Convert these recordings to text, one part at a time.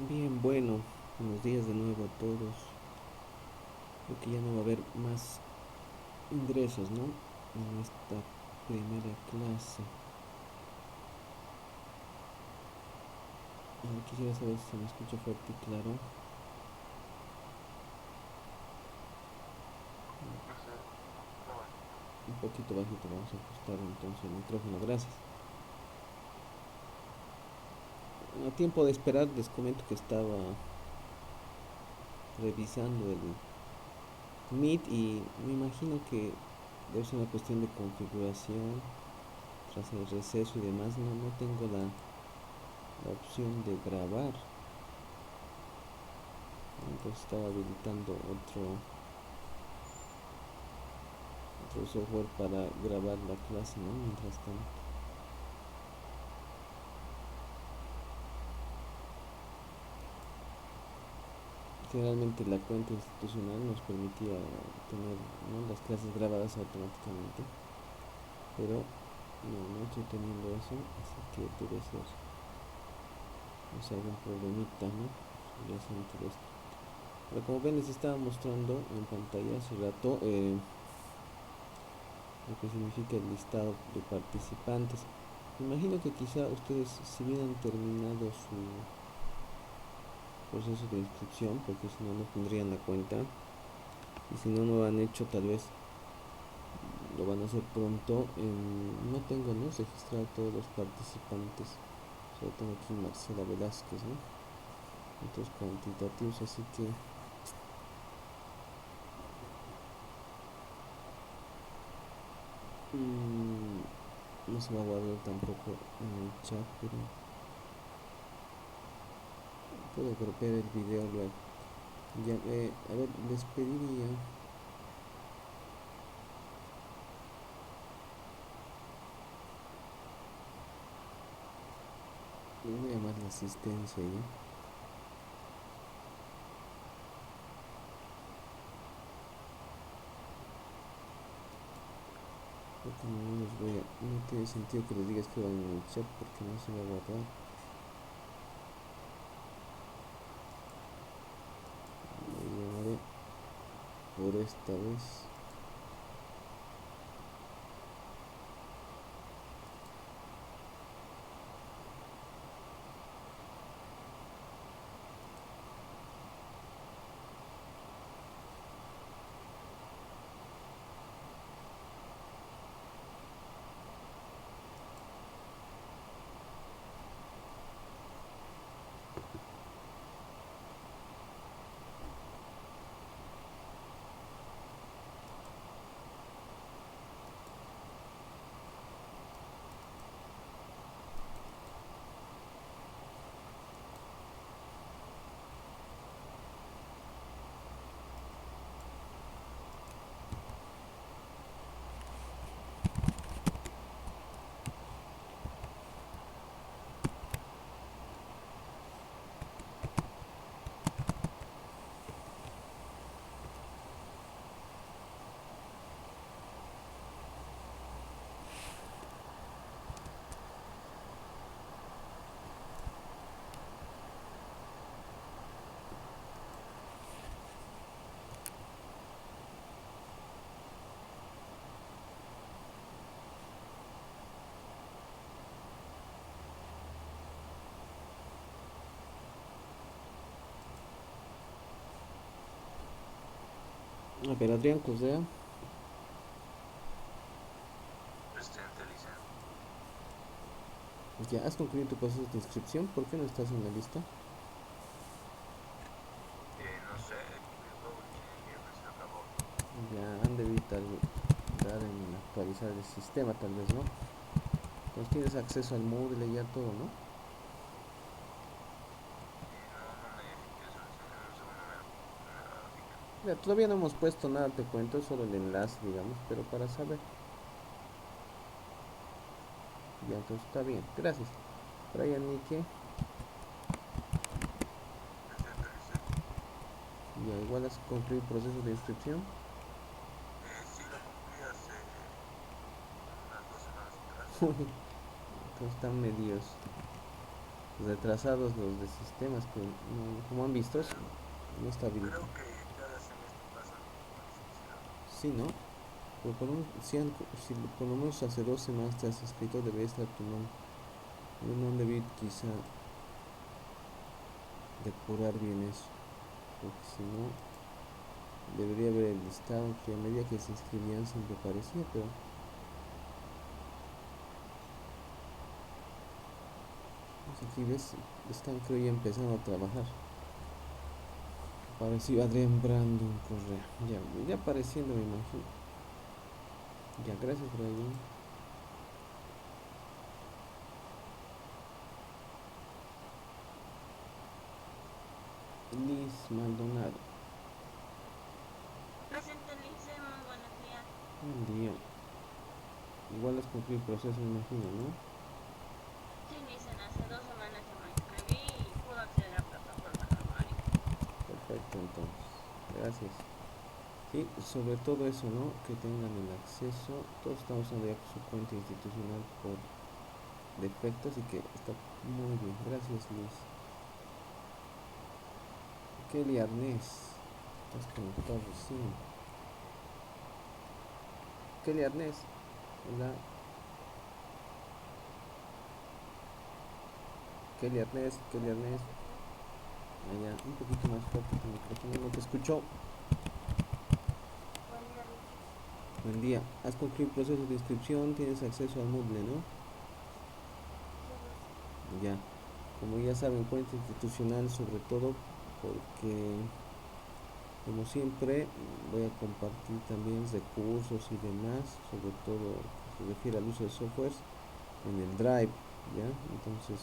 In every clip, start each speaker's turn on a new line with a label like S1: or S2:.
S1: Bien, bueno, buenos días de nuevo a todos. Creo que ya no va a haber más ingresos, ¿no? En esta primera clase. Quisiera saber si se me escucha fuerte y claro. Un poquito bajito, vamos a ajustar entonces el micrófono, gracias. A tiempo de esperar, les comento que estaba revisando el Meet y me imagino que debe ser una cuestión de configuración tras el receso y demás. No tengo la opción de grabar. Entonces estaba habilitando otro software para grabar la clase, ¿no? Mientras tanto. Generalmente la cuenta institucional nos permitía tener, ¿no?, las clases grabadas automáticamente, pero no estoy teniendo eso, así que debe ser, no sé, algún problemita, ¿no? Subyacente de esto. Pero como ven, les estaba mostrando en pantalla hace rato lo que significa el listado de participantes. Me imagino que quizá ustedes, si bien han terminado su proceso de inscripción, porque si no tendrían la cuenta, y si no lo han hecho, tal vez lo van a hacer pronto. No tengo, ¿no?, registrado todos los participantes, solo tengo aquí Marcela Velázquez, ¿no?, otros cuantitativos, así que no se va a guardar tampoco en el chat, pero puedo copiar el video luego. Ya, a ver, les pediría, les voy a llamar la asistencia ya, porque no tiene sentido que les digas que van en el chat porque no se va a guardar. Le llamaré por esta vez. A ver, Adrián Cosea.
S2: Presente, Lisa.
S1: Ya has concluido tu proceso de inscripción, ¿por qué no estás en la lista?
S2: No sé, creo que ayer recién acabó.
S1: Ya han debido dar en actualizar el sistema, tal vez, ¿no? Entonces tienes acceso al Moodle y ya todo, ¿no?
S2: No me fijé eso recién. En un segundo me va a fijar.
S1: Mira, todavía no hemos puesto nada, te cuento, solo el enlace, digamos, pero para saber. Ya, entonces está bien, gracias. Brian Nike,
S2: Presente, Lisa.
S1: ya igual has concluido el proceso de inscripción.
S2: Sí, lo concluí hace unas 2 semanas atrás.
S1: Entonces están medios. retrasados los de sistemas que como han visto
S2: Pero
S1: no está habilitado.
S2: creo que cada semestre pasa lo mismo, a ser sincero.
S1: Sí, ¿no? Pero por lo menos, si por lo menos hace 2 semanas te has inscrito, debería estar tu nombre. Yo no debí quizá depurar bien eso, porque si no, debería haber el listado que a medida que se inscribían siempre aparecía, pero pues aquí ves, están creo ya empezando a trabajar. Apareció Adrián Brandon Correa, ya apareciendo me imagino. Ya, gracias Brian. Liz Maldonado,
S3: Presente, Lice, muy buenos días.
S1: buen día. Igual has cumplido el proceso me imagino, ¿no?
S3: Sí, Lice, hace 2 semanas yo me inscribí y pude acceder a la plataforma normal.
S1: Perfecto, entonces. Gracias. Sí, sobre todo eso, ¿no? Que tengan el acceso. Todos estamos usando ya su cuenta institucional por defecto, así que está muy bien. Gracias, Luis. Kelly Arnés. Estás conectado recién. Kelly Arnés. Hola. Kelly Arnés, Kelly Arnés. Allá, un poquito más fuerte tu micrófono. No te escucho.
S3: Buen día, Lice.
S1: Buen día. Has concluido el proceso de inscripción. Tienes acceso al Moodle, ¿no?
S3: Sí, Lice.
S1: Ya. Como ya saben, cuenta institucional sobre todo porque como siempre, voy a compartir también recursos y demás, sobre todo que se refiere al uso de softwares en el Drive, ¿ya? Entonces,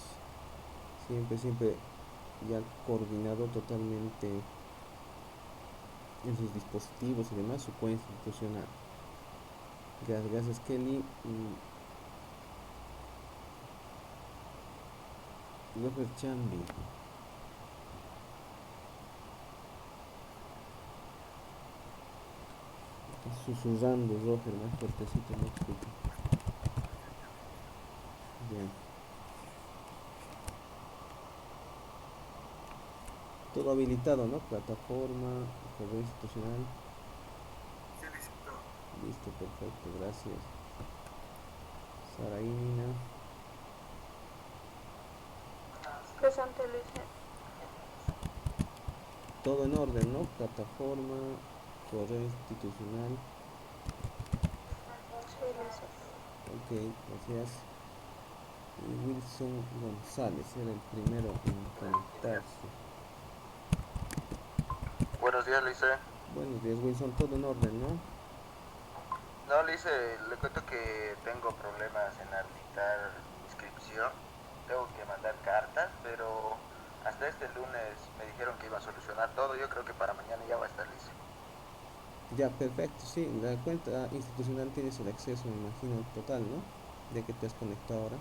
S1: siempre ya coordinado totalmente en sus dispositivos y demás, su cuenta institucional. Gracias Kelly. Robert Chambi, está susurrando Roger, más fuertecito, no escucho. Bien. Todo habilitado, ¿no? Plataforma, correo institucional.
S2: Sí, Luisito.
S1: Listo, perfecto, gracias. Saraína.
S3: Presente, Lice.
S1: Todo en orden, ¿no? Plataforma, correo institucional.
S3: Sí, Lice.
S1: Ok, gracias. Y Wilson González era el primero en conectarse.
S2: Buenos días, Luis.
S1: Buenos días, Wilson. Todo en orden, ¿no?
S2: No, Luis, le cuento que tengo problemas en habilitar mi inscripción. Tengo que mandar cartas, pero hasta este lunes me dijeron que iba a solucionar todo. Yo creo que para mañana ya va a estar listo.
S1: Ya, perfecto. Sí, la cuenta institucional tienes el acceso, me imagino, total, ¿no? Ya que te has conectado ahora.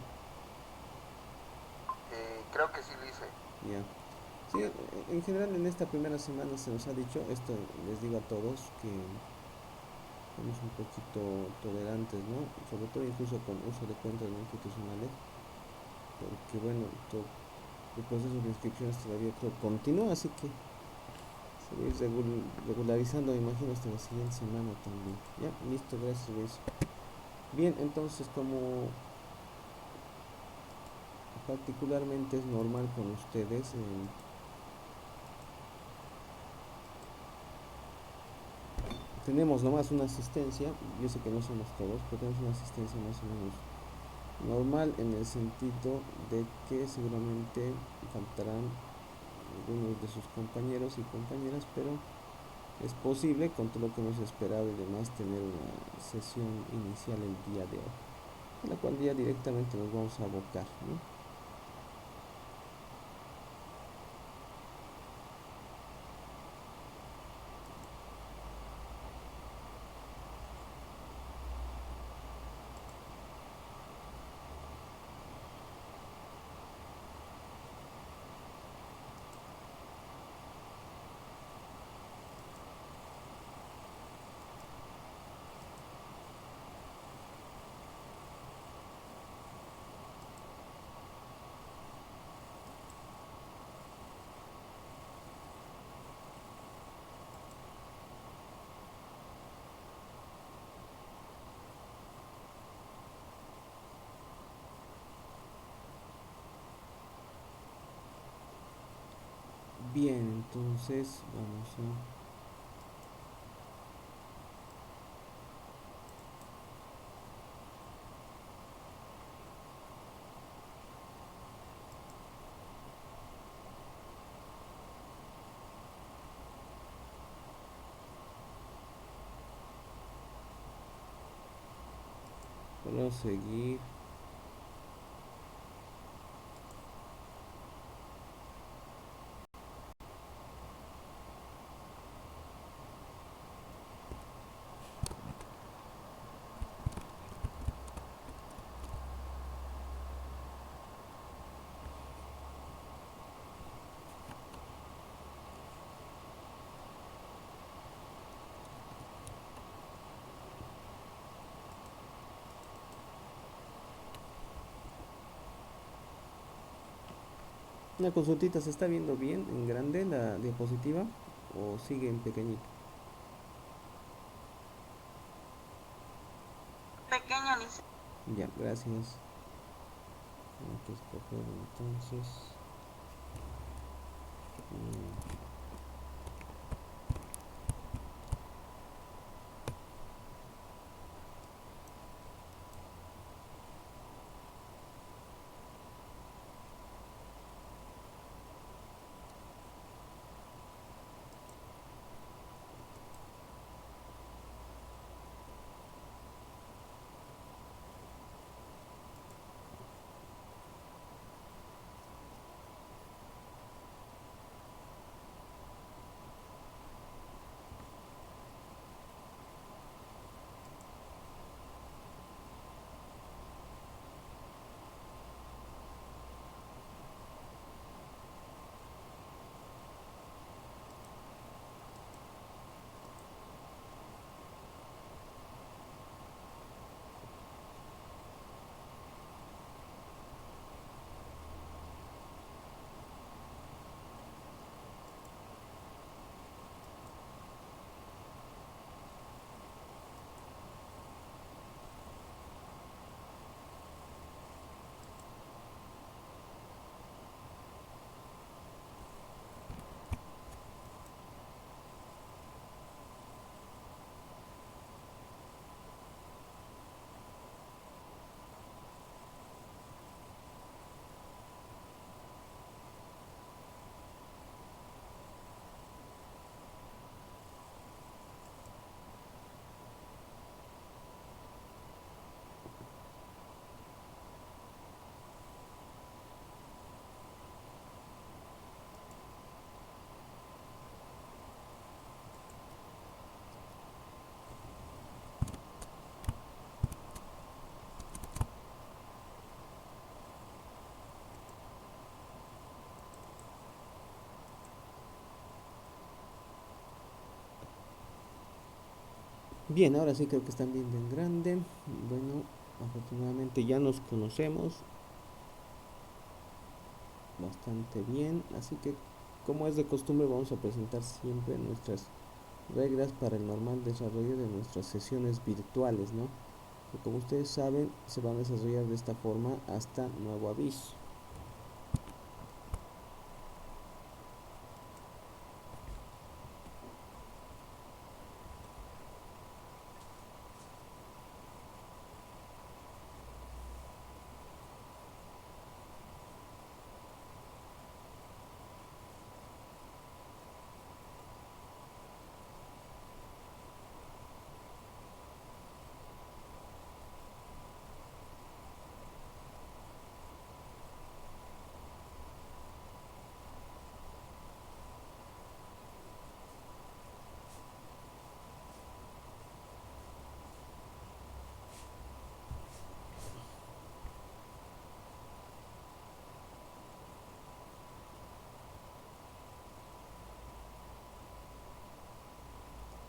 S2: Creo que sí lo hice.
S1: Ya. Sí, en general en esta primera semana se nos ha dicho, esto les digo a todos, que somos un poquito tolerantes, ¿no? Sobre todo incluso con uso de cuentas no institucionales, porque bueno, el proceso de inscripciones todavía creo continúa, así que se va a ir regularizando, me imagino, hasta la siguiente semana también. Ya, listo, gracias Luis. Bien, entonces como particularmente es normal con ustedes, tenemos nomás una asistencia, yo sé que no somos todos, pero tenemos una asistencia más o menos normal en el sentido de que seguramente faltarán algunos de sus compañeros y compañeras, pero es posible, con todo lo que hemos esperado y demás, tener una sesión inicial el día de hoy, en la cual ya directamente nos vamos a abocar, ¿no? Bien, entonces vamos a... proseguir. Una consultita, ¿se está viendo bien en grande la diapositiva o sigue en pequeñito?
S3: Pequeño, Lisa.
S1: Ya, gracias. Hay que escoger entonces. mm, Bien, ahora sí creo que están viendo en grande. Bueno, afortunadamente ya nos conocemos bastante bien, así que como es de costumbre vamos a presentar siempre nuestras reglas para el normal desarrollo de nuestras sesiones virtuales, ¿no? Que como ustedes saben se van a desarrollar de esta forma hasta nuevo aviso.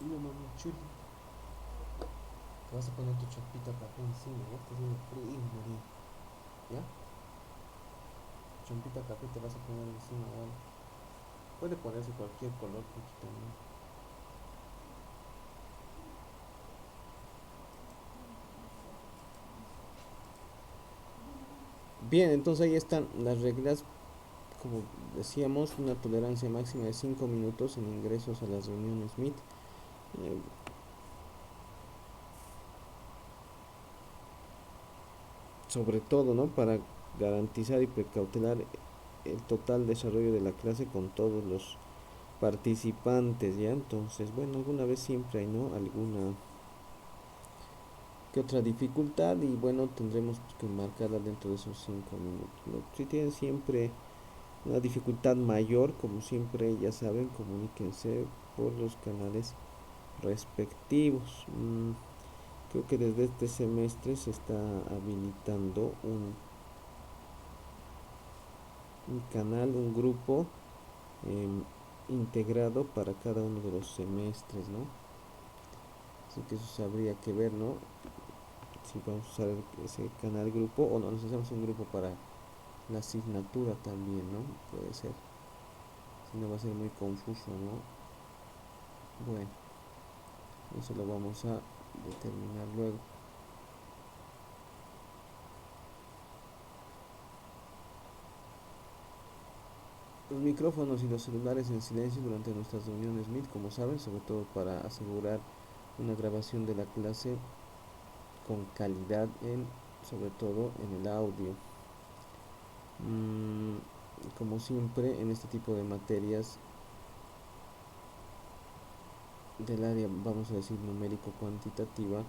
S1: No mami, chuli, te vas a poner tu champita café encima, ya está haciendo frío, María. ¿Ya? Champita café te vas a poner encima ahora. Puede ponerse cualquier color, poquito, ¿no? Bien, entonces ahí están las reglas como decíamos, una tolerancia máxima de 5 minutos en ingresos a las reuniones Meet. Eh, Sobre todo, ¿no? Para garantizar y precautelar el total desarrollo de la clase con todos los participantes, ¿ya? Entonces, bueno, alguna vez siempre hay, ¿no? Alguna que otra dificultad y bueno, tendremos que marcarla dentro de esos 5 minutos, ¿no? Si tienen siempre una dificultad mayor, como siempre ya saben, comuníquense por los canales respectivos. Creo que desde este semestre se está habilitando un canal, un grupo eh, integrado para cada uno de los semestres, ¿no? Así que eso se habría que ver, ¿no? Si vamos a usar ese canal grupo o no, nos hacemos un grupo para la asignatura también, ¿no? Puede ser. Si no va a ser muy confuso, ¿no? Bueno, eso lo vamos a determinar luego. Los micrófonos y los celulares en silencio durante nuestras reuniones Meet, como saben, sobre todo para asegurar una grabación de la clase con calidad sobre todo en el audio. Como siempre en este tipo de materias del área, vamos a decir, numérico-cuantitativa,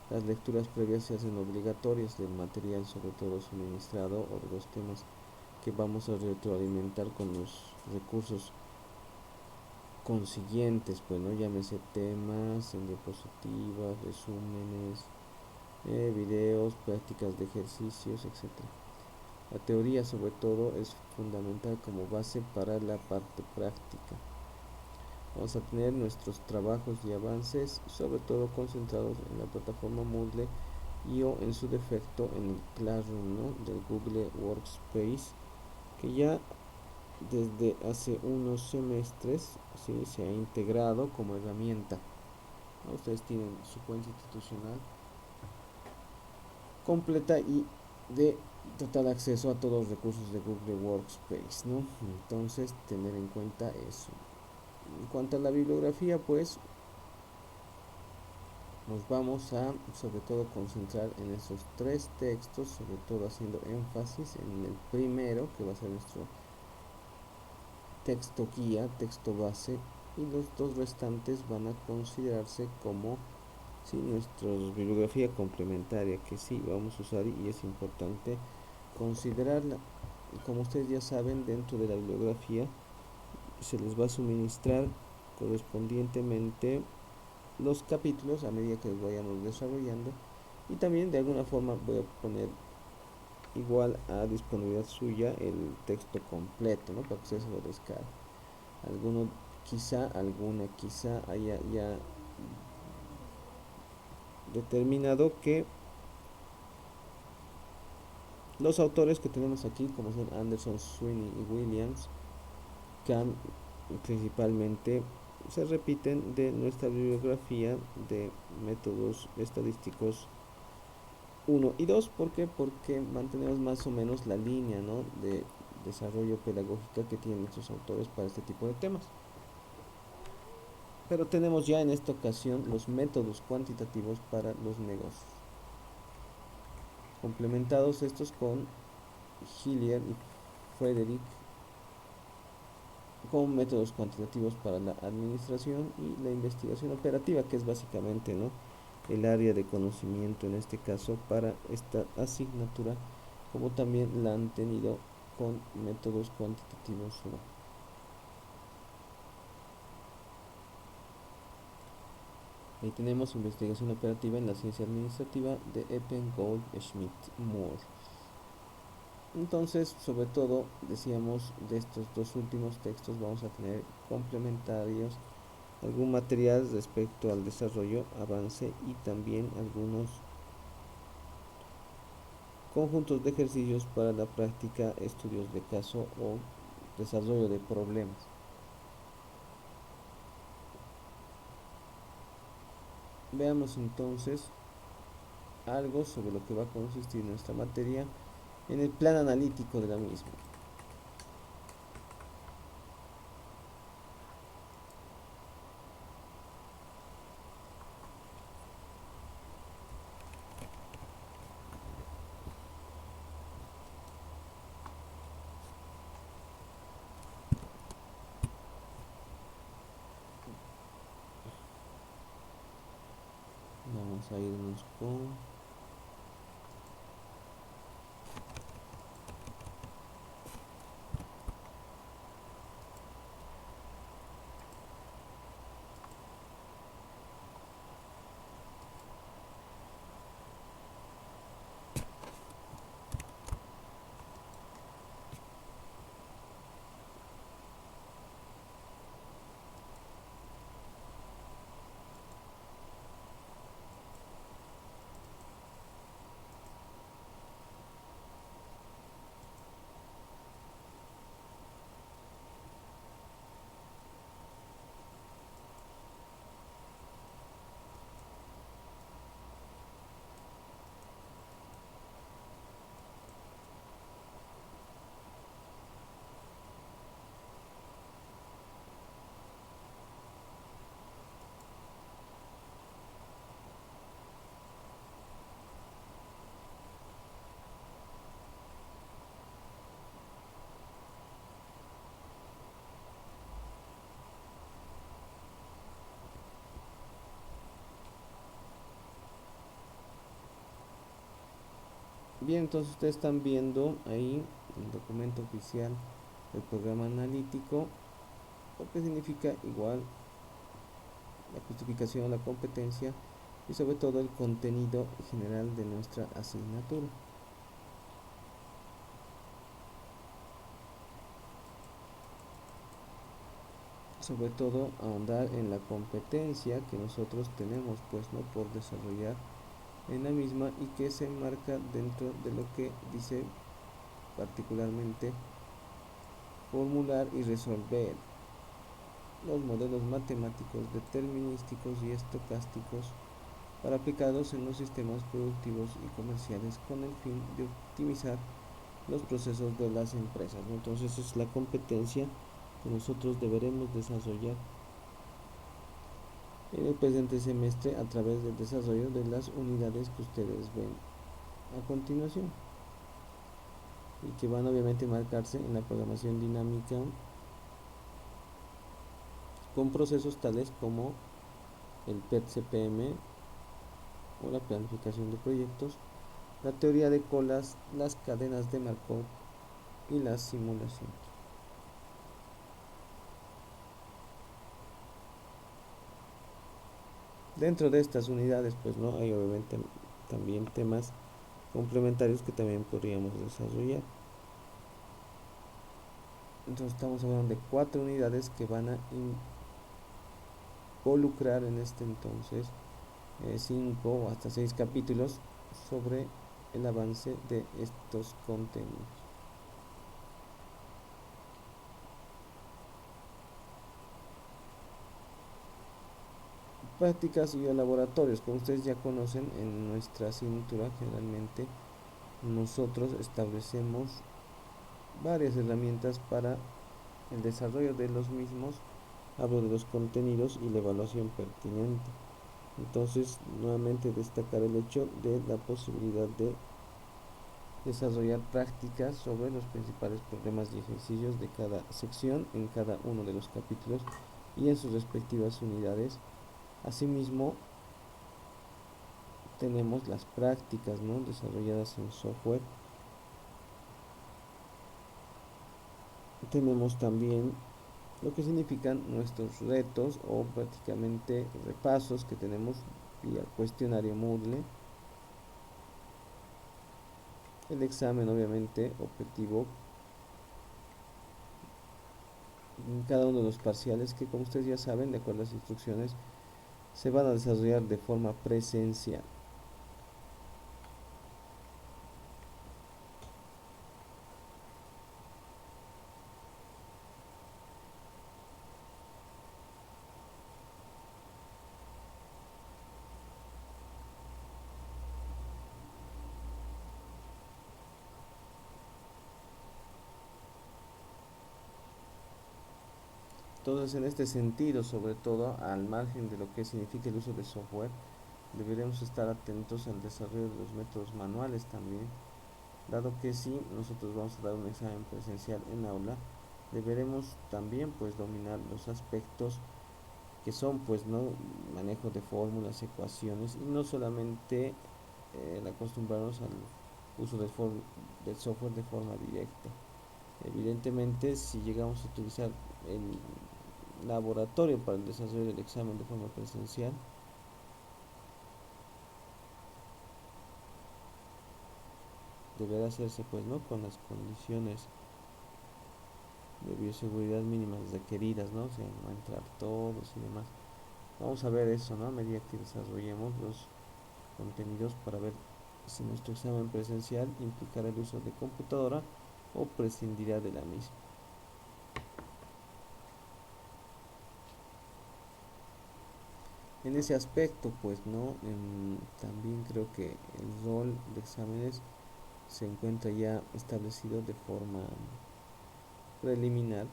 S1: las lecturas previas se hacen obligatorias del material, sobre todo suministrado, o de los temas que vamos a retroalimentar con los recursos consiguientes, pues, ¿no? Llámese temas en diapositivas, resúmenes, videos, prácticas de ejercicios, etcétera. La teoría, sobre todo, es fundamental como base para la parte práctica. Vamos a tener nuestros trabajos y avances, sobre todo concentrados en la plataforma Moodle y o en su defecto en el Classroom, ¿no? Del Google Workspace, que ya desde hace unos semestres, ¿sí? Se ha integrado como herramienta, ¿no? Ustedes tienen su cuenta institucional completa y de total acceso a todos los recursos de Google Workspace, ¿no? Entonces, tener en cuenta eso. En cuanto a la bibliografía, pues nos vamos a sobre todo concentrar en esos tres textos, sobre todo haciendo énfasis en el primero, que va a ser nuestro texto guía, texto base, y los dos restantes van a considerarse como nuestra bibliografía complementaria, que sí vamos a usar y es importante considerarla. Como ustedes ya saben, dentro de la bibliografía se les va a suministrar correspondientemente los capítulos a medida que los vayamos desarrollando, y también de alguna forma voy a poner igual a disponibilidad suya el texto completo, ¿no? Para que ustedes se lo descarguen. Alguna quizá haya ya determinado que los autores que tenemos aquí, como son Anderson, Sweeney y Williams, Kahn, principalmente se repiten de nuestra bibliografía de métodos estadísticos 1 y 2. ¿Por qué? Porque mantenemos más o menos la línea, ¿no? De desarrollo pedagógica que tienen estos autores para este tipo de temas. Pero tenemos ya en esta ocasión los métodos cuantitativos para los negocios, complementados estos con Hillier y Frederick con métodos cuantitativos para la administración y la investigación operativa, que es básicamente, ¿no? El área de conocimiento en este caso para esta asignatura, como también la han tenido con métodos cuantitativos 1. Ahí tenemos investigación operativa en la ciencia administrativa de Eppen, Gold, Schmidt, Moore. Entonces, sobre todo, decíamos, de estos dos últimos textos vamos a tener complementarios algún material respecto al desarrollo, avance y también algunos conjuntos de ejercicios para la práctica, estudios de caso o desarrollo de problemas. Veamos entonces algo sobre lo que va a consistir nuestra materia en el plan analítico de la misma. Vamos a irnos con bien. Entonces ustedes están viendo ahí el documento oficial del programa analítico, lo que significa igual la justificación, la competencia y sobre todo el contenido general de nuestra asignatura. Sobre todo ahondar en la competencia que nosotros tenemos pues no por desarrollar en la misma y que se enmarca dentro de lo que dice particularmente formular y resolver los modelos matemáticos determinísticos y estocásticos para aplicarlos en los sistemas productivos y comerciales con el fin de optimizar los procesos de las empresas, ¿no? Entonces es la competencia que nosotros deberemos desarrollar en el presente semestre a través del desarrollo de las unidades que ustedes ven a continuación y que van obviamente a marcarse en la programación dinámica con procesos tales como el PET-CPM o la planificación de proyectos, la teoría de colas, las cadenas de Markov y la simulación. Dentro de estas unidades pues no hay obviamente también temas complementarios que también podríamos desarrollar. Entonces estamos hablando de 4 unidades que van a involucrar en este entonces 5 o hasta 6 capítulos sobre el avance de estos contenidos. Prácticas y laboratorios, como ustedes ya conocen, en nuestra asignatura generalmente nosotros establecemos varias herramientas para el desarrollo de los mismos. Hablo de los contenidos y la evaluación pertinente. Entonces, nuevamente destacar el hecho de la posibilidad de desarrollar prácticas sobre los principales problemas y ejercicios de cada sección en cada uno de los capítulos y en sus respectivas unidades. Asimismo, tenemos las prácticas, ¿no?, desarrolladas en software. Tenemos también lo que significan nuestros retos o prácticamente repasos que tenemos vía cuestionario Moodle. El examen obviamente objetivo en cada uno de los parciales que, como ustedes ya saben, de acuerdo a las instrucciones, se van a desarrollar de forma presencial. Entonces, en este sentido, sobre todo al margen de lo que significa el uso de software, deberemos estar atentos al desarrollo de los métodos manuales también, dado que si nosotros vamos a dar un examen presencial en aula, deberemos también pues dominar los aspectos que son pues no manejo de fórmulas, ecuaciones, y no solamente el acostumbrarnos al uso del software de forma directa. Evidentemente, si llegamos a utilizar el laboratorio para el desarrollo del examen de forma presencial, deberá hacerse pues no con las condiciones de bioseguridad mínimas requeridas, ¿no? O sea, no entrar todos y demás. Vamos a ver eso, ¿no? A medida que desarrollemos los contenidos para ver si nuestro examen presencial implicará el uso de computadora o prescindirá de la misma. En ese aspecto, pues, ¿no? También creo que el rol de exámenes se encuentra ya establecido de forma preliminar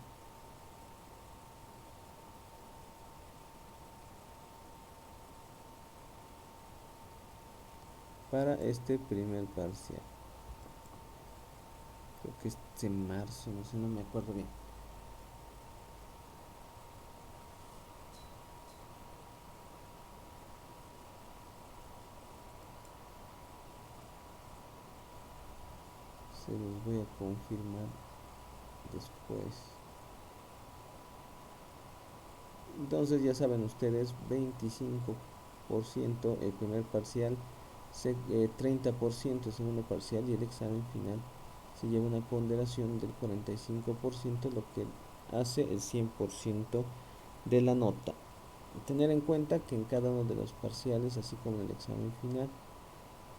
S1: para este primer parcial. Creo que es en marzo, no sé, no me acuerdo bien. Se los voy a confirmar después. Entonces ya saben ustedes, 25% el primer parcial, 30% el segundo parcial, y el examen final se lleva una ponderación del 45%, lo que hace el 100% de la nota. Tener en cuenta que en cada uno de los parciales, así como en el examen final,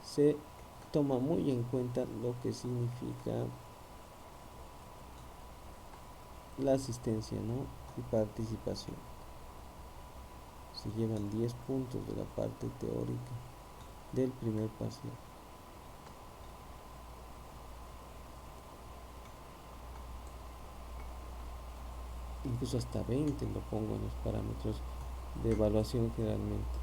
S1: se toma muy en cuenta lo que significa la asistencia, ¿no? Y participación. Se llevan 10 puntos de la parte teórica del primer parcial. Incluso hasta 20 lo pongo en los parámetros de evaluación generalmente.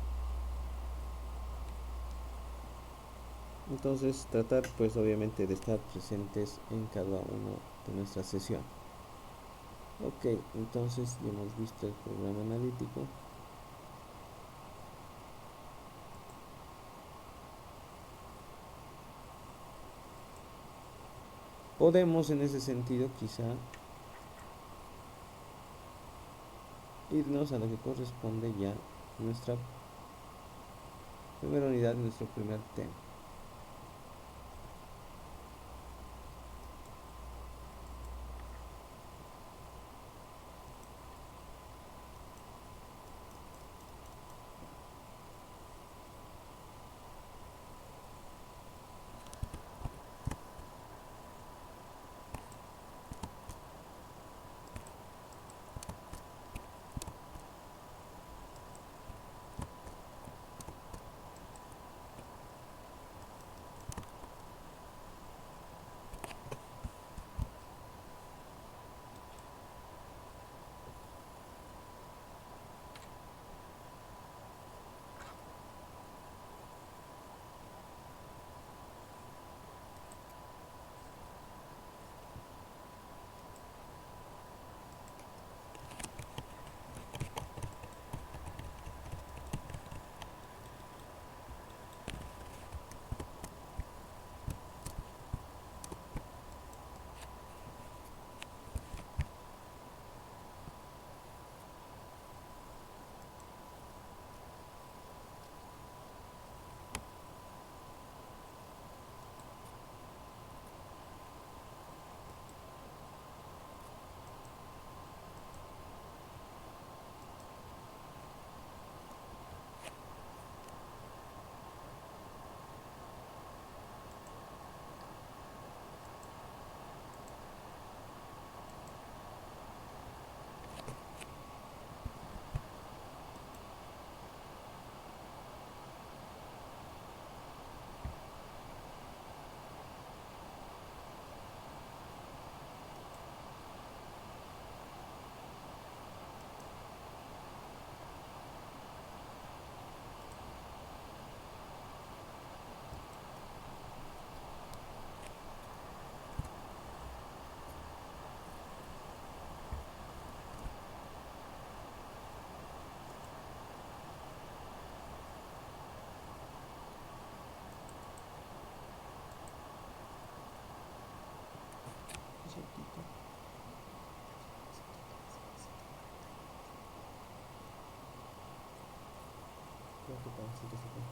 S1: Entonces tratar pues obviamente de estar presentes en cada uno de nuestras sesiones. Ok, entonces ya hemos visto el programa analítico. Podemos en ese sentido quizá irnos a lo que corresponde ya nuestra primera unidad, nuestro primer tema. Sí, que se fue.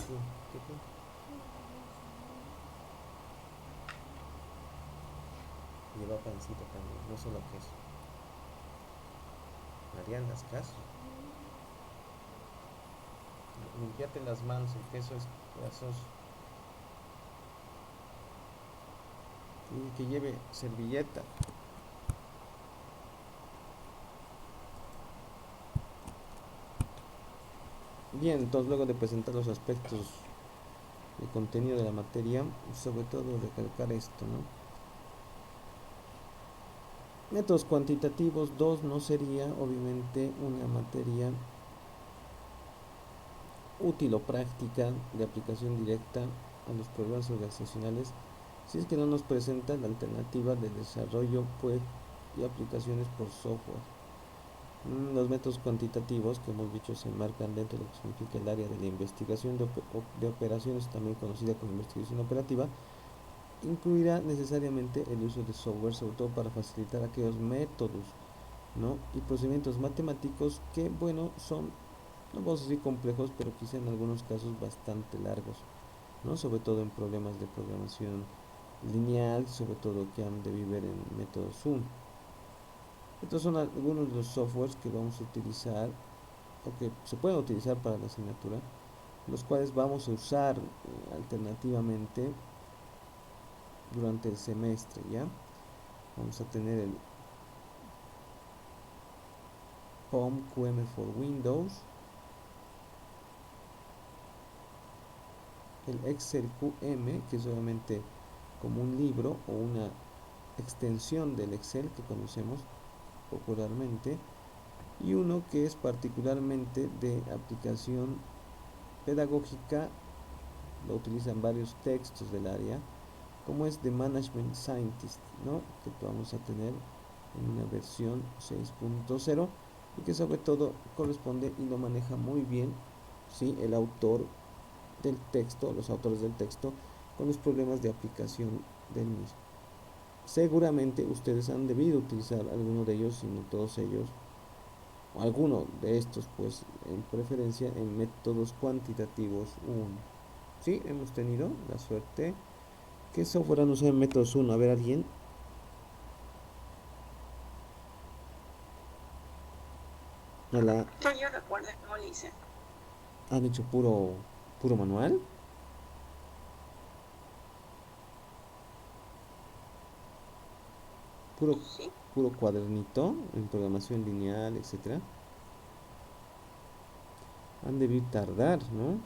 S1: Sí, ¿qué fue? Lleva pancito también, no solo queso. Mariana, ¿das caso? Limpiate las manos, el queso es grasoso. Y que lleve servilleta. Bien, entonces luego de presentar los aspectos del contenido de la materia, sobre todo recalcar esto, ¿no? Métodos cuantitativos 2 no sería obviamente una materia útil o práctica de aplicación directa a los problemas organizacionales si es que no nos presenta la alternativa de desarrollo pues, y aplicaciones por software. Los métodos cuantitativos, que hemos dicho, se enmarcan dentro de lo que significa el área de la investigación de operaciones, también conocida como investigación operativa, incluirá necesariamente el uso de software, sobre todo para facilitar aquellos métodos, ¿no? y procedimientos matemáticos que, bueno, son, no vamos a decir complejos, pero quizá en algunos casos bastante largos, ¿no? Sobre todo en problemas de programación lineal, sobre todo que han de vivir en método Zoom. Estos son algunos de los softwares que vamos a utilizar o que se pueden utilizar para la asignatura, los cuales vamos a usar alternativamente durante el semestre, ¿ya? Vamos a tener el POM QM for Windows, el Excel QM, que es obviamente como un libro o una extensión del Excel que conocemos popularmente, y uno que es particularmente de aplicación pedagógica, lo utilizan varios textos del área, como es The Management Scientist, ¿no? que vamos a tener en una versión 6.0 y que sobre todo corresponde y lo maneja muy bien, ¿sí? el autor del texto, los autores del texto, con los problemas de aplicación del mismo. Seguramente ustedes han debido utilizar alguno de ellos, si no todos ellos, o alguno de estos, pues en preferencia en métodos cuantitativos 1. Sí, hemos tenido la suerte. ¿Qué software han usado en métodos 1? A ver, ¿alguien? ¿La
S3: Que yo recuerdo cómo le hice.
S1: han hecho puro manual? Puro,
S3: Sí.
S1: puro cuadernito en programación lineal, etcétera. Han debido tardar, ¿no?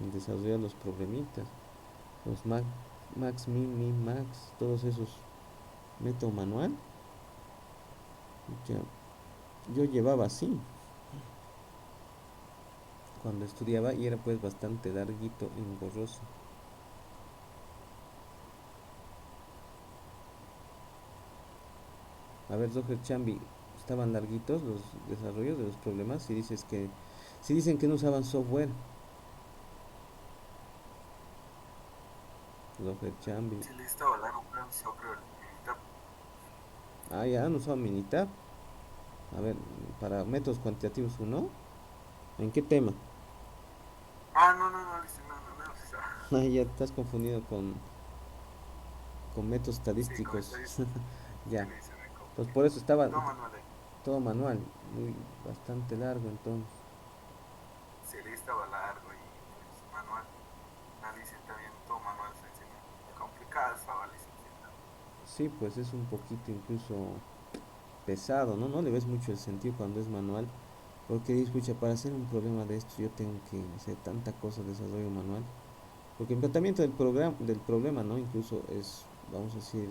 S1: En desarrollar los problemitas. Los max, min, max, todos esos método manual. Ya, yo llevaba así cuando estudiaba y era pues bastante larguito, engorroso. A ver, Zoher Chambi, estaban larguitos los desarrollos de los problemas. Si dicen que no usaban software, Zoher Chambi.
S2: Sí, listo, la compramos sobre el Minitab.
S1: Ah, ya han usado Minitab. A ver, para métodos cuantitativos uno. ¿En qué tema?
S2: Ah, no, no, no, listo, no, no, no, o sea,
S1: Ah, ya estás confundido con métodos
S2: sí, como está
S1: estadísticos.
S2: diciendo, sí,
S1: Ya.
S2: listo, me
S1: Entonces
S2: confundí.
S1: por eso estaba
S2: Todo manual ahí.
S1: todo manual, muy bastante largo entonces.
S2: Sí, le estaba largo y pues manual. La licencia también, todo manual se enseña. Complicada estaba la licencia.
S1: Sí, pues es un poquito incluso pesado, ¿no? No le ves mucho el sentido cuando es manual, porque dices, pucha, para hacer un problema de esto yo tengo que hacer tanta cosa de desarrollo manual, porque el tratamiento del problema, ¿no? Incluso es, vamos a decir,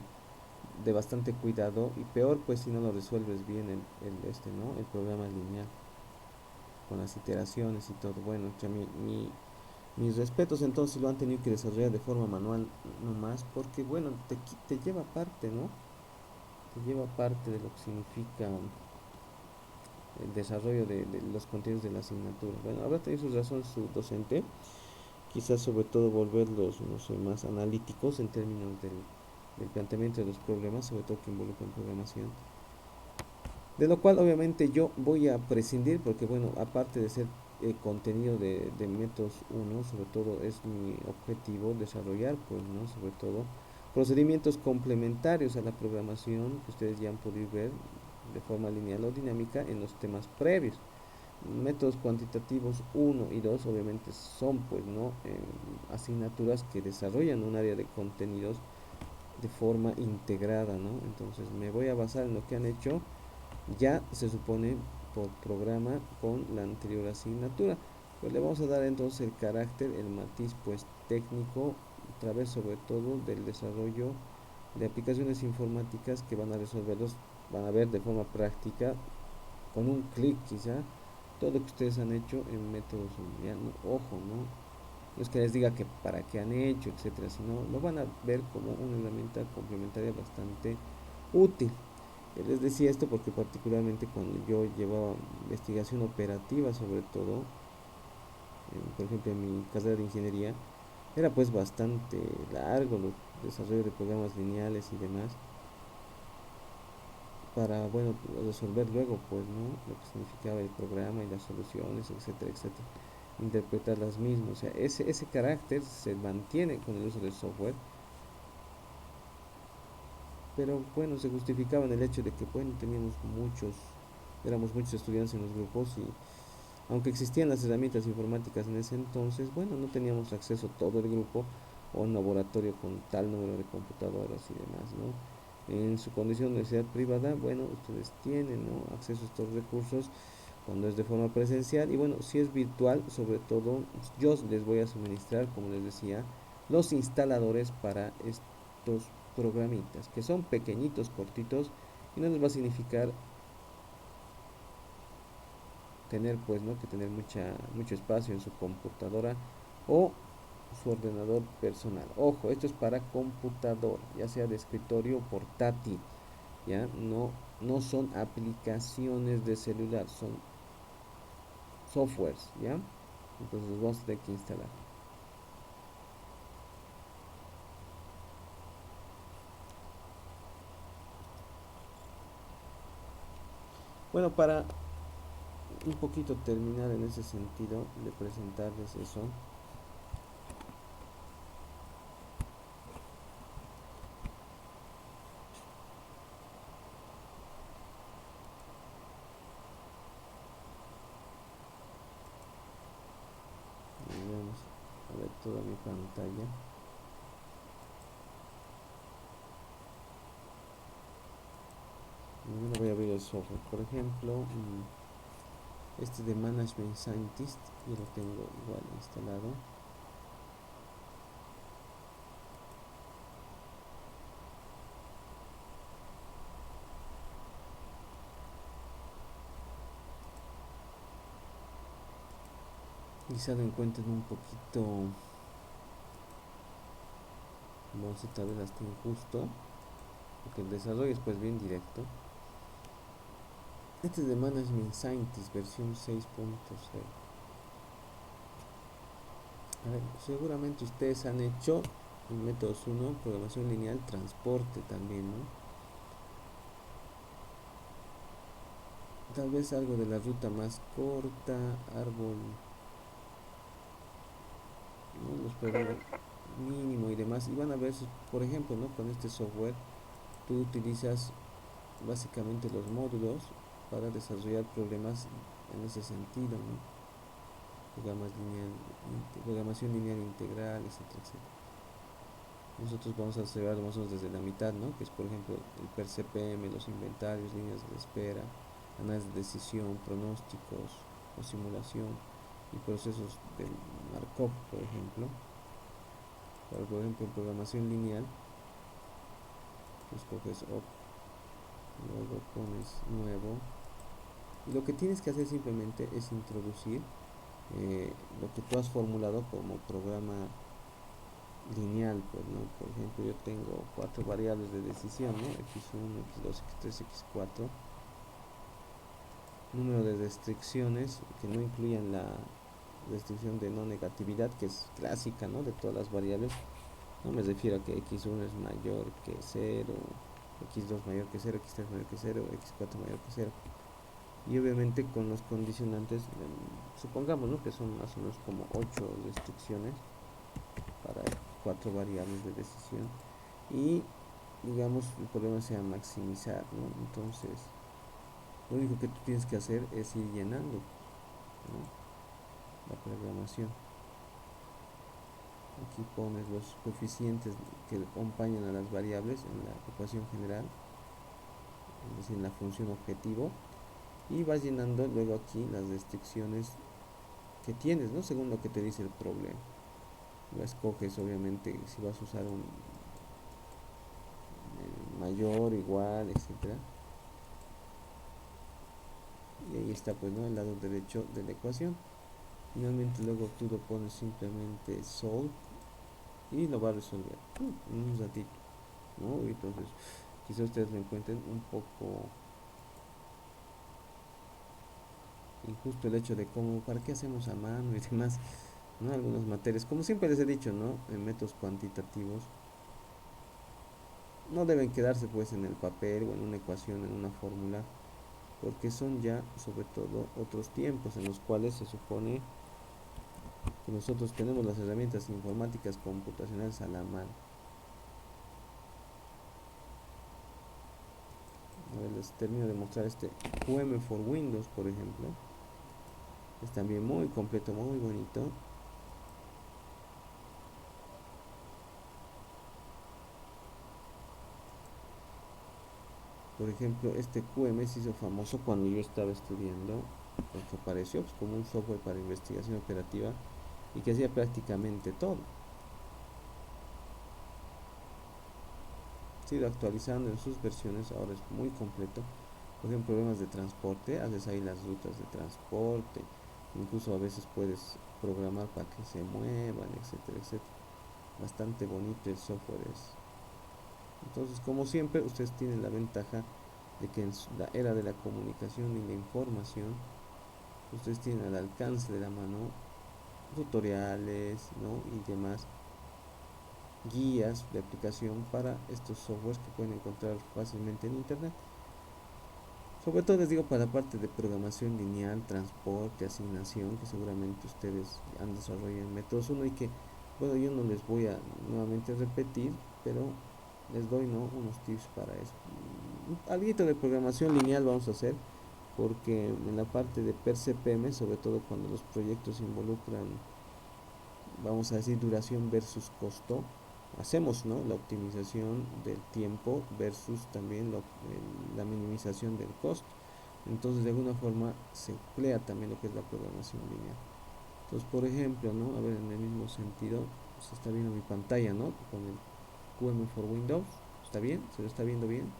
S1: de bastante cuidado y peor pues si no lo resuelves bien ¿no? El programa lineal con las iteraciones y todo. Bueno, ya mis respetos entonces si lo han tenido que desarrollar de forma manual nomás, porque bueno, te lleva parte, ¿no? Te lleva parte de lo que significa el desarrollo de los contenidos de la asignatura. Bueno, habrá tenido sus razones su docente, quizás sobre todo volverlos, no sé, más analíticos en términos del planteamiento de los problemas, sobre todo que involucran programación. De lo cual obviamente yo voy a prescindir porque bueno, aparte de ser contenido de métodos uno, sobre todo es mi objetivo desarrollar, pues, ¿no? Sobre todo procedimientos complementarios a la programación que ustedes ya han podido ver de forma lineal o dinámica en los temas previos. Métodos cuantitativos uno y 2 obviamente son, pues, ¿no? Asignaturas que desarrollan un área de contenidos de forma integrada, ¿no? Entonces me voy a basar en lo que han hecho ya se supone por programa con la anterior asignatura. Pues le vamos a dar entonces el carácter, el matiz pues técnico, a través sobre todo del desarrollo de aplicaciones informáticas que van a resolverlos, van a ver de forma práctica, con un clic quizá, todo lo que ustedes han hecho en métodos ya, no, ojo, ¿no? No es que les diga que para qué han hecho, etcétera, sino lo van a ver como una herramienta complementaria bastante útil. Les decía esto porque particularmente cuando yo llevaba investigación operativa sobre todo, por ejemplo en mi carrera de ingeniería, era pues bastante largo el desarrollo de programas lineales y demás para, bueno, resolver luego pues, ¿no? Lo que significaba el programa y las soluciones, etcétera, etcétera. Interpretar las mismas, o sea, ese carácter se mantiene con el uso del software, pero bueno, se justificaba en el hecho de que, bueno, teníamos muchos, éramos muchos estudiantes en los grupos y aunque existían las herramientas informáticas en ese entonces, bueno, no teníamos acceso todo el grupo a un laboratorio con tal número de computadoras y demás, ¿no? En su condición de universidad privada, bueno, ustedes tienen, ¿no?, acceso a estos recursos cuando es de forma presencial y bueno, si es virtual, sobre todo, yo les voy a suministrar, como les decía, los instaladores para estos programitas, que son pequeñitos, cortitos, y no les va a significar tener pues, ¿no?, que tener mucho espacio en su computadora o su ordenador personal. Ojo, esto es para computador, ya sea de escritorio o portátil, ya no son aplicaciones de celular, son softwares, ya. Entonces los vamos a tener que instalar. Bueno, para un poquito terminar en ese sentido de presentarles eso, vamos a ver toda mi pantalla. Primero voy a abrir el software, por ejemplo, este de Management Scientist, yo lo tengo igual instalado. Quizá lo encuentren un poquito, vamos a tal vez hasta injusto, porque el desarrollo es pues bien directo. Este es de Management Scientist, versión 6.0. A ver, seguramente ustedes han hecho en métodos 1, programación lineal, transporte también, ¿no? Tal vez algo de la ruta más corta, árbol, ¿no?, los programas mínimo y demás. Y van a ver, por ejemplo, ¿no?, con este software tú utilizas básicamente los módulos para desarrollar problemas en ese sentido, ¿no? Programación lineal integral, etcétera, etcétera. Nosotros vamos a observar más o menos desde la mitad, ¿no?, que es por ejemplo el PERCPM, los inventarios, líneas de espera, análisis de decisión, pronósticos o simulación y procesos de Markov, por ejemplo. Por ejemplo, en programación lineal, escoges op, luego pones nuevo y lo que tienes que hacer simplemente es introducir lo que tú has formulado como programa lineal, pues, ¿no? Por ejemplo, yo tengo 4 variables de decisión, ¿no? X1, X2, X3, X4. Número de restricciones que no incluyan la restricción de no negatividad, que es clásica, ¿no?, de todas las variables. No me refiero a que X1 es mayor que 0, x2 mayor que 0, x3 mayor que 0, x4 mayor que 0. Y obviamente con los condicionantes, supongamos, ¿no?, que son más o menos como 8 restricciones para 4 variables de decisión. Y digamos el problema sea maximizar, ¿no? Entonces lo único que tú tienes que hacer es ir llenando, ¿no?, la programación. Aquí pones los coeficientes que acompañan a las variables en la ecuación general, es decir, en la función objetivo, y vas llenando luego aquí las restricciones que tienes, ¿no?, según lo que te dice el problema. Lo escoges obviamente si vas a usar un mayor, igual, etcétera. Y ahí está, pues, ¿no?, el lado derecho de la ecuación. Finalmente luego tú lo pones simplemente solve y lo va a resolver en un ratito, ¿no? Y entonces quizás ustedes lo encuentren un poco injusto el hecho de cómo, ¿para qué hacemos a mano y demás? ¿No? Algunas materias, como siempre les he dicho, ¿no?, en métodos cuantitativos no deben quedarse pues en el papel o en una ecuación, en una fórmula, porque son ya sobre todo otros tiempos en los cuales se supone que nosotros tenemos las herramientas informáticas computacionales a la mano. A ver, les termino de mostrar este QM for Windows, por ejemplo. Es también muy completo, muy bonito. Por ejemplo, este QM se hizo famoso cuando yo estaba estudiando, porque apareció pues, como un software para investigación operativa y que hacía prácticamente todo. Se ha ido actualizando en sus versiones, ahora es muy completo. Por ejemplo, problemas de transporte, haces ahí las rutas de transporte, incluso a veces puedes programar para que se muevan, etcétera, etcétera. Bastante bonito el software es. Entonces, como siempre, ustedes tienen la ventaja de que en la era de la comunicación y la información, ustedes tienen al alcance de la mano tutoriales, ¿no?, y demás guías de aplicación para estos softwares que pueden encontrar fácilmente en internet. Sobre todo les digo para la parte de programación lineal, transporte, asignación, que seguramente ustedes han desarrollado en métodos 1 y que, bueno, yo no les voy a nuevamente repetir, pero les doy, ¿no?, unos tips para eso. Algo de programación lineal vamos a hacer, porque en la parte de PERCPM, sobre todo cuando los proyectos involucran, vamos a decir, duración versus costo, hacemos, ¿no?, la optimización del tiempo versus también la minimización del costo. Entonces, de alguna forma se emplea también lo que es la programación lineal. Entonces, por ejemplo, ¿no?, a ver, en el mismo sentido, se está viendo mi pantalla, ¿no?, con el QM for Windows. ¿Está bien? ¿Se lo está viendo bien?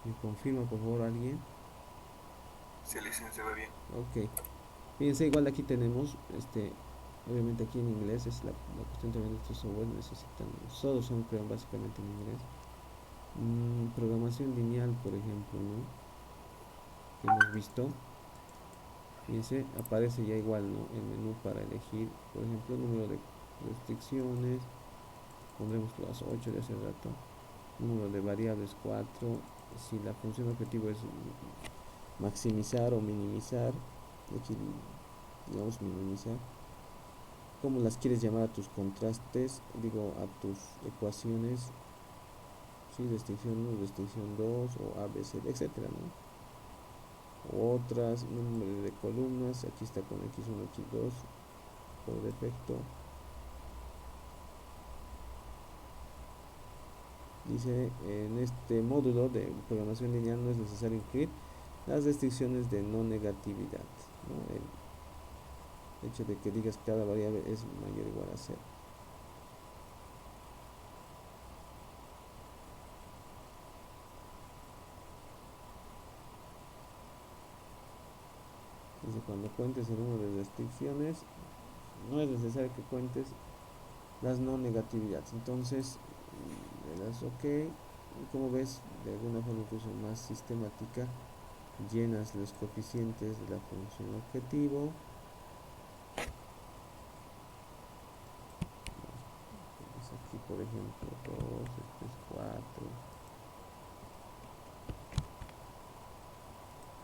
S1: ¿Me confirma, por favor, alguien?
S2: Sí, licencia, se ve bien.
S1: Ok. Fíjense, igual aquí tenemos, obviamente aquí en inglés es la cuestión también de estos software, necesitan, todos son, creo, básicamente en inglés. Programación lineal, por ejemplo, ¿no?, que hemos visto. Fíjense, aparece ya igual, ¿no?, el menú para elegir, por ejemplo, el número de restricciones, pondremos las 8 de hace rato, número de variables 4, si la función objetivo es maximizar o minimizar, aquí digamos minimizar, cómo las quieres llamar a tus contrastes, digo, a tus ecuaciones, ¿sí?, restricción 1, restricción 2 o A, B, C, etcétera, ¿no?, o otras, número de columnas, aquí está con X1, X2 por defecto. Dice, en este módulo de programación lineal no es necesario incluir las restricciones de no negatividad, ¿no?, el hecho de que digas que cada variable es mayor o igual a 0. Dice, cuando cuentes el número de restricciones, no es necesario que cuentes las no negatividades. Entonces, le das OK. Y como ves, de alguna forma incluso más sistemática, llenas los coeficientes de la función objetivo. Aquí, por ejemplo 2, este es 4,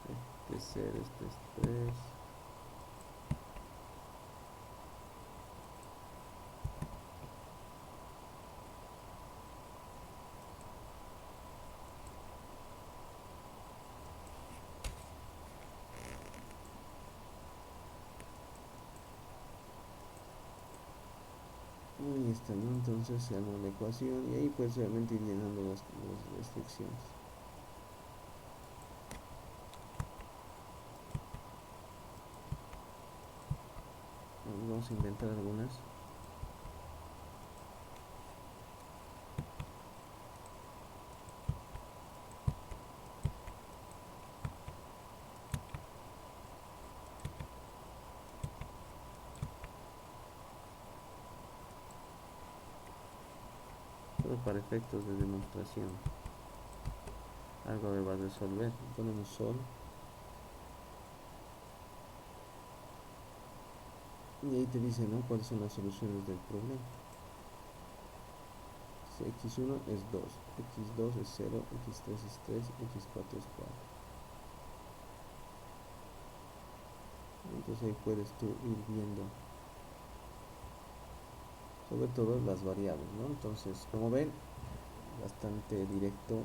S1: este es 0, este es 3. Ahí está, ¿no? Entonces se arma la ecuación y ahí pues obviamente ir llenando las restricciones. Vamos a inventar algunas. Solo para efectos de demostración. Algo me va a resolver. Ponemos sol. Y ahí te dice, ¿no? ¿Cuáles son las soluciones del problema? X1 es 2, X2 es 0, X3 es 3, X4 es 4. Entonces ahí puedes tú ir viendo sobre todo las variables, ¿no? Entonces, como ven, bastante directo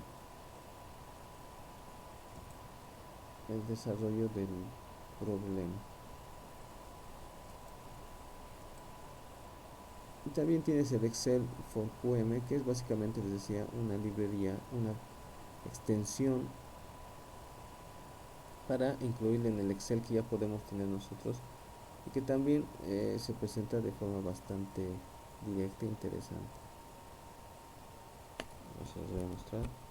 S1: el desarrollo del problema. Y también tienes el Excel for QM, que es básicamente, les decía, una librería, una extensión para incluirle en el Excel que ya podemos tener nosotros y que también se presenta de forma bastante directa e interesante. Vamos a mostrar.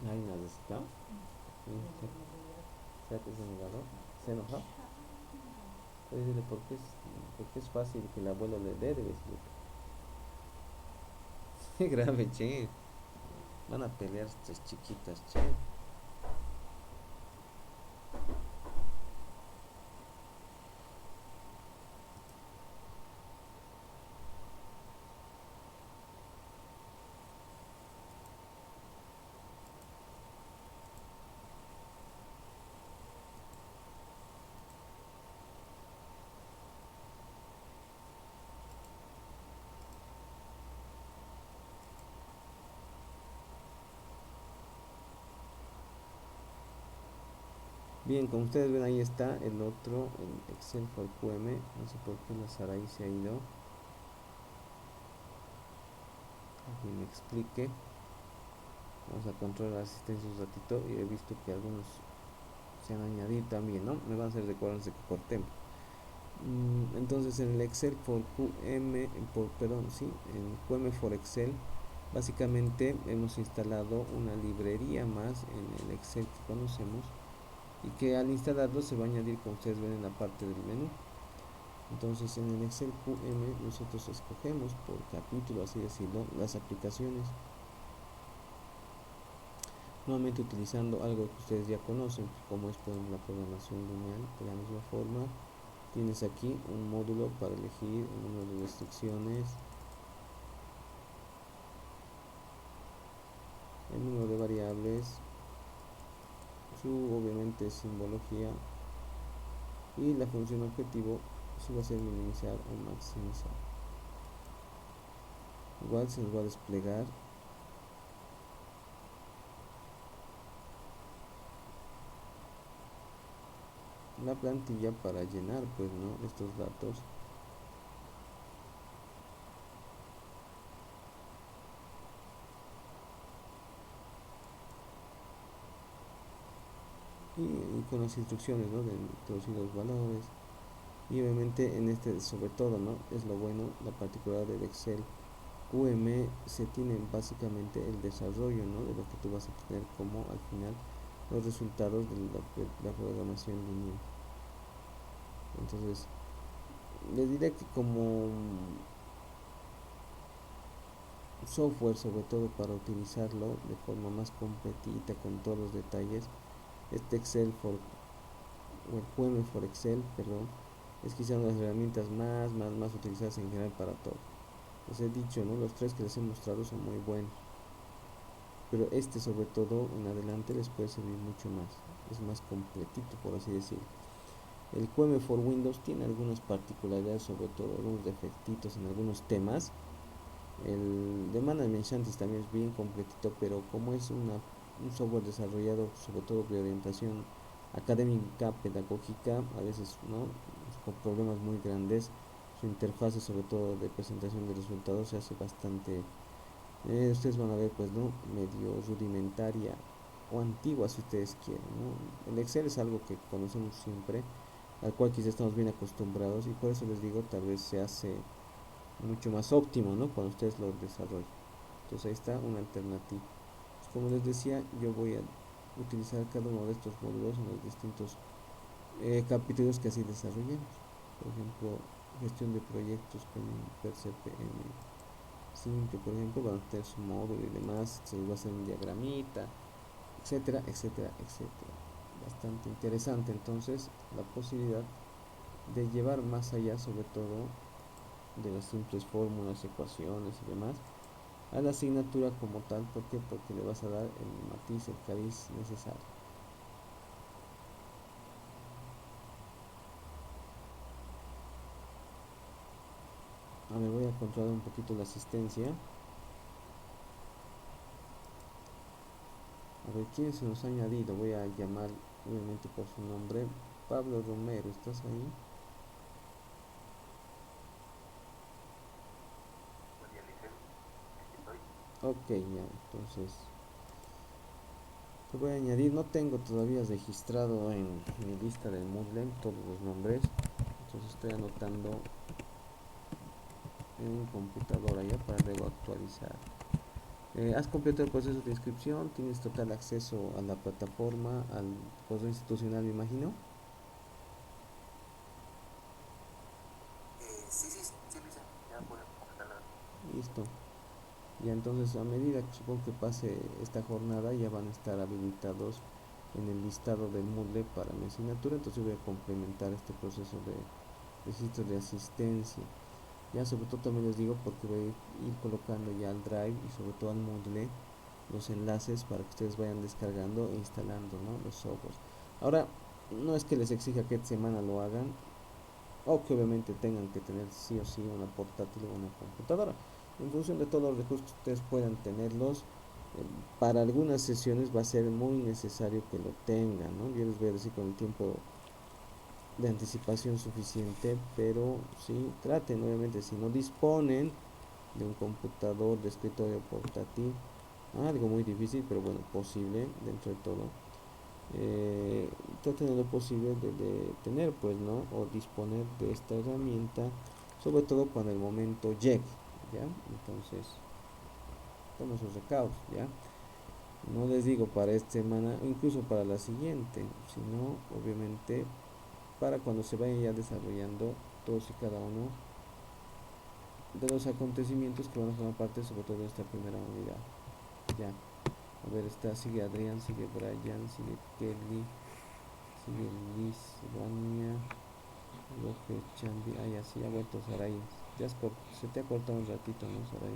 S1: Ahí nada está. ¿Será que se enojado? ¿Se enojó? Puedes decirle porque es fácil que el abuelo le dé, debe decirle. Qué grave, che. Van a pelear estas chiquitas, che. Bien, como ustedes ven, ahí está el otro, el Excel for QM. No sé por qué la Saraí se ha ido. Alguien me explique. Vamos a controlar la asistencia un ratito y he visto que algunos se han añadido también, ¿no? Me van a hacer recordarse que cortemos. Entonces en el Excel for QM, en QM for Excel, básicamente hemos instalado una librería más en el Excel que conocemos y que al instalarlo se va a añadir, como ustedes ven, en la parte del menú. Entonces en el Excel QM nosotros escogemos por capítulo, así decirlo, las aplicaciones, nuevamente utilizando algo que ustedes ya conocen, como es por ejemplo la programación lineal. De la misma forma tienes aquí un módulo para elegir el número de restricciones, el número de variables, su obviamente simbología y la función objetivo, si va a ser minimizar o maximizar. Igual se nos va a desplegar la plantilla para llenar pues no estos datos y con las instrucciones, ¿no? De introducir los valores. Y obviamente en este, sobre todo, ¿no? Es lo bueno, la particularidad del Excel QM se tiene básicamente el desarrollo, ¿no? De lo que tú vas a tener como al final los resultados de la programación lineal. Entonces, les diré que como software, sobre todo para utilizarlo de forma más completita, con todos los detalles, este Excel for o el QM for Excel, perdón, es quizá una de las herramientas más utilizadas en general para todo. Les he dicho, ¿no? Los tres que les he mostrado son muy buenos, pero este sobre todo en adelante les puede servir mucho más, es más completito por así decirlo. El QM for Windows tiene algunas particularidades, sobre todo algunos defectitos en algunos temas. El de Management Shanties también es bien completito, pero como es un software desarrollado sobre todo de orientación académica, pedagógica, a veces no con problemas muy grandes, su interfase sobre todo de presentación de resultados se hace bastante, ustedes van a ver pues no medio rudimentaria o antigua si ustedes quieren, ¿no? El Excel es algo que conocemos siempre, al cual quizá estamos bien acostumbrados, y por eso les digo, tal vez se hace mucho más óptimo, ¿no? Cuando ustedes lo desarrollan. Entonces ahí está una alternativa. Pues como les decía, yo voy a utilizar cada uno de estos módulos en los distintos capítulos que así desarrollemos. Por ejemplo, gestión de proyectos con PerCPM simple, por ejemplo, van a tener su módulo y demás, se les va a hacer un diagramita, etcétera, etcétera, etcétera. Bastante interesante entonces la posibilidad de llevar más allá, sobre todo de las simples fórmulas, ecuaciones y demás, a la asignatura como tal. ¿Por qué? Porque le vas a dar el matiz, el cariz necesario. A ver, voy a controlar un poquito la asistencia. A ver, ¿quién se nos ha añadido? Voy a llamar obviamente por su nombre. Pablo Romero, ¿estás ahí?
S2: Buen día, Licen. Aquí estoy.
S1: Ok, ya, entonces te voy a añadir. No tengo todavía registrado en mi lista del Moodle todos los nombres, entonces estoy anotando en mi computadora ya para luego actualizar. Has completado el proceso de inscripción, tienes total acceso a la plataforma, al correo institucional, me imagino.
S2: Sí, Luisa, ya puedo completarla.
S1: Listo. Ya entonces a medida que supongo que pase esta jornada ya van a estar habilitados en el listado del Moodle para mi asignatura, entonces voy a complementar este proceso de registro de asistencia. Ya sobre todo también les digo porque voy a ir colocando ya al Drive y sobre todo al Moodle los enlaces para que ustedes vayan descargando e instalando, ¿no? Los softwares. Ahora, no es que les exija que esta semana lo hagan o que obviamente tengan que tener sí o sí una portátil o una computadora. En función de todos los recursos que ustedes puedan tenerlos, para algunas sesiones va a ser muy necesario que lo tengan, ¿no? Yo les voy a decir con el tiempo de anticipación suficiente, pero sí traten, obviamente, si no disponen de un computador de escritorio portátil, algo muy difícil, pero bueno, posible dentro de todo. Traten de lo posible de tener, pues, ¿no? O disponer de esta herramienta, sobre todo cuando el momento llegue, ¿ya? Entonces, tomen sus recaudos, ¿ya? No les digo para esta semana, incluso para la siguiente, sino, obviamente, para cuando se vayan ya desarrollando todos y cada uno de los acontecimientos que van a formar parte, sobre todo de esta primera unidad, ¿ya? A ver, sigue Adrián, sigue Brian, sigue Kelly, sigue Liz, Vania, Roger, Chambi. Ah, ya, sí, ha vuelto Sarai. Se te ha cortado un ratito, ¿no, Sarai?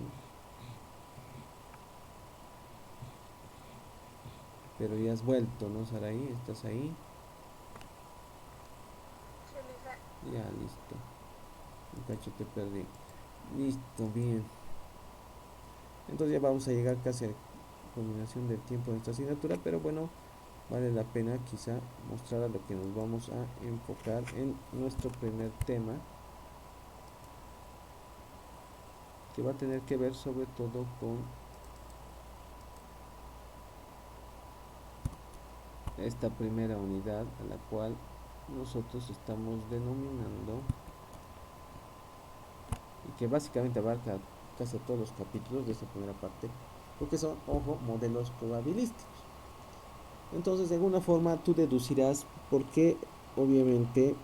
S1: Pero ya has vuelto, ¿no, Sarai? ¿Estás ahí?
S3: Sí, Luisa.
S1: Ya, listo. Un cacho te perdí. Listo, bien. Entonces ya vamos a llegar casi a la culminación del tiempo de esta asignatura, pero bueno, vale la pena quizá mostrar a lo que nos vamos a enfocar en nuestro primer tema, que va a tener que ver sobre todo con esta primera unidad, a la cual nosotros estamos denominando, y que básicamente abarca casi todos los capítulos de esta primera parte, porque son, ojo, modelos probabilísticos. Entonces, de alguna forma tú deducirás por qué obviamente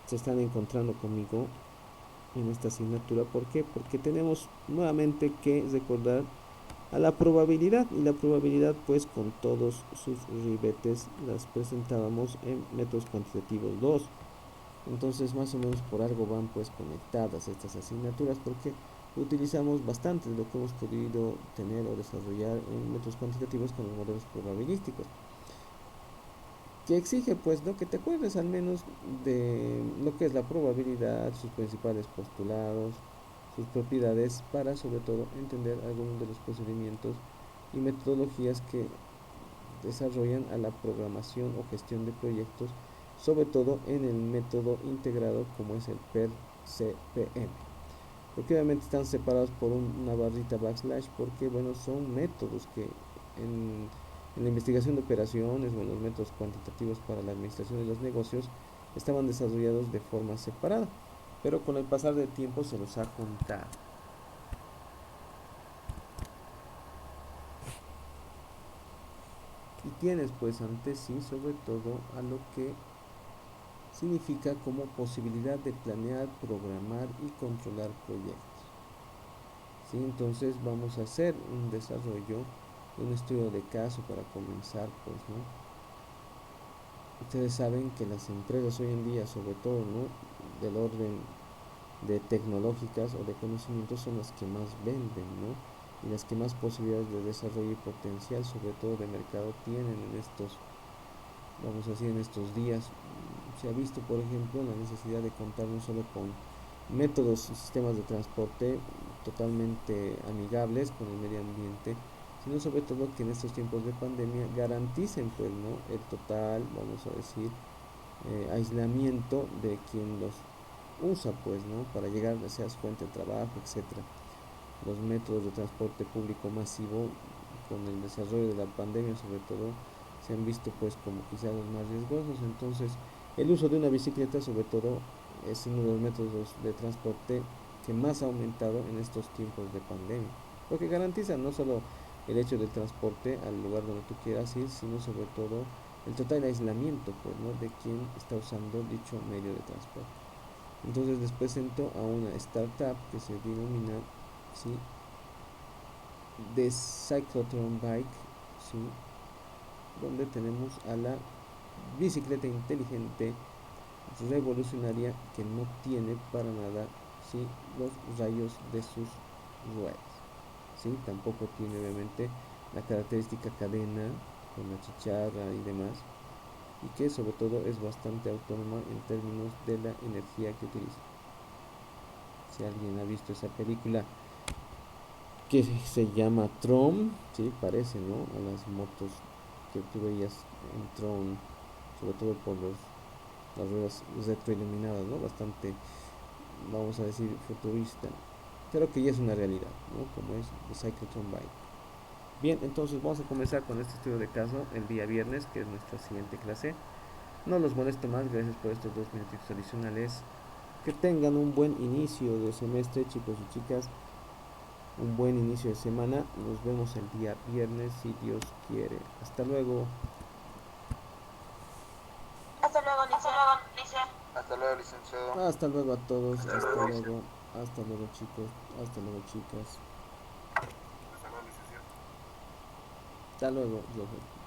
S1: se están encontrando conmigo en esta asignatura. ¿Por qué? Porque tenemos nuevamente que recordar a la probabilidad, y la probabilidad pues con todos sus ribetes las presentábamos en métodos cuantitativos 2. Entonces más o menos por algo van pues conectadas estas asignaturas, porque utilizamos bastante de lo que hemos podido tener o desarrollar en métodos cuantitativos con los modelos probabilísticos, que exige pues que te acuerdes al menos de lo que es la probabilidad, sus principales postulados, sus propiedades, para sobre todo entender algunos de los procedimientos y metodologías que desarrollan a la programación o gestión de proyectos, sobre todo en el método integrado como es el PER-CPM, porque obviamente están separados por una barrita backslash, porque bueno, son métodos que en la investigación de operaciones o en los métodos cuantitativos para la administración de los negocios estaban desarrollados de forma separada, pero con el pasar del tiempo se los ha juntado. Y tienes pues ante sí sobre todo a lo que significa como posibilidad de planear, programar y controlar proyectos. ¿Sí? Entonces vamos a hacer un desarrollo, un estudio de caso para comenzar, pues, ¿no? Ustedes saben que las empresas hoy en día, sobre todo, ¿no?, del orden de tecnológicas o de conocimientos, son las que más venden, ¿no?, y las que más posibilidades de desarrollo y potencial, sobre todo de mercado, tienen en estos, vamos a decir, en estos días. Se ha visto, por ejemplo, la necesidad de contar no solo con métodos y sistemas de transporte totalmente amigables con el medio ambiente, sino sobre todo que en estos tiempos de pandemia garanticen pues, ¿no?, el total, vamos a decir, aislamiento de quien los usa, pues, ¿no?, para llegar a sea fuente de trabajo, etcétera. Los métodos de transporte público masivo con el desarrollo de la pandemia sobre todo se han visto pues como quizás los más riesgosos. Entonces el uso de una bicicleta sobre todo es uno de los métodos de transporte que más ha aumentado en estos tiempos de pandemia, porque garantiza no solo el hecho del transporte al lugar donde tú quieras ir, sino sobre todo el total aislamiento, pues, ¿no?, de quien está usando dicho medio de transporte. Entonces les presento a una startup que se denomina, ¿sí?, The Cyclotron Bike, ¿sí?, donde tenemos a la bicicleta inteligente revolucionaria que no tiene para nada, ¿sí?, los rayos de sus ruedas, ¿sí?, tampoco tiene obviamente la característica cadena con la chicharra y demás, y que sobre todo es bastante autónoma en términos de la energía que utiliza. Si alguien ha visto esa película que se llama Tron, sí, parece, ¿no?, a las motos que tú veías en Tron, sobre todo por las ruedas retroiluminadas, ¿no?, bastante, vamos a decir, futurista, pero que ya es una realidad, ¿no?, como es The Cyclotron Bike. Bien, entonces vamos a comenzar con este estudio de caso el día viernes, que es nuestra siguiente clase. No los molesto más, gracias por estos 2 minutos adicionales. Que tengan un buen inicio de semestre, chicos y chicas, un buen inicio de semana. Nos vemos el día viernes si Dios quiere. Hasta luego.
S3: Hasta luego,
S2: Hasta
S3: Alicia.
S2: luego, Alicia. Hasta luego, licenciado.
S1: Hasta luego a todos.
S2: Hasta
S1: Hasta
S2: luego.
S1: luego. Hasta luego, chicos. Hasta luego, chicas.
S2: Hasta luego, licenciado.
S1: Hasta luego, Johan.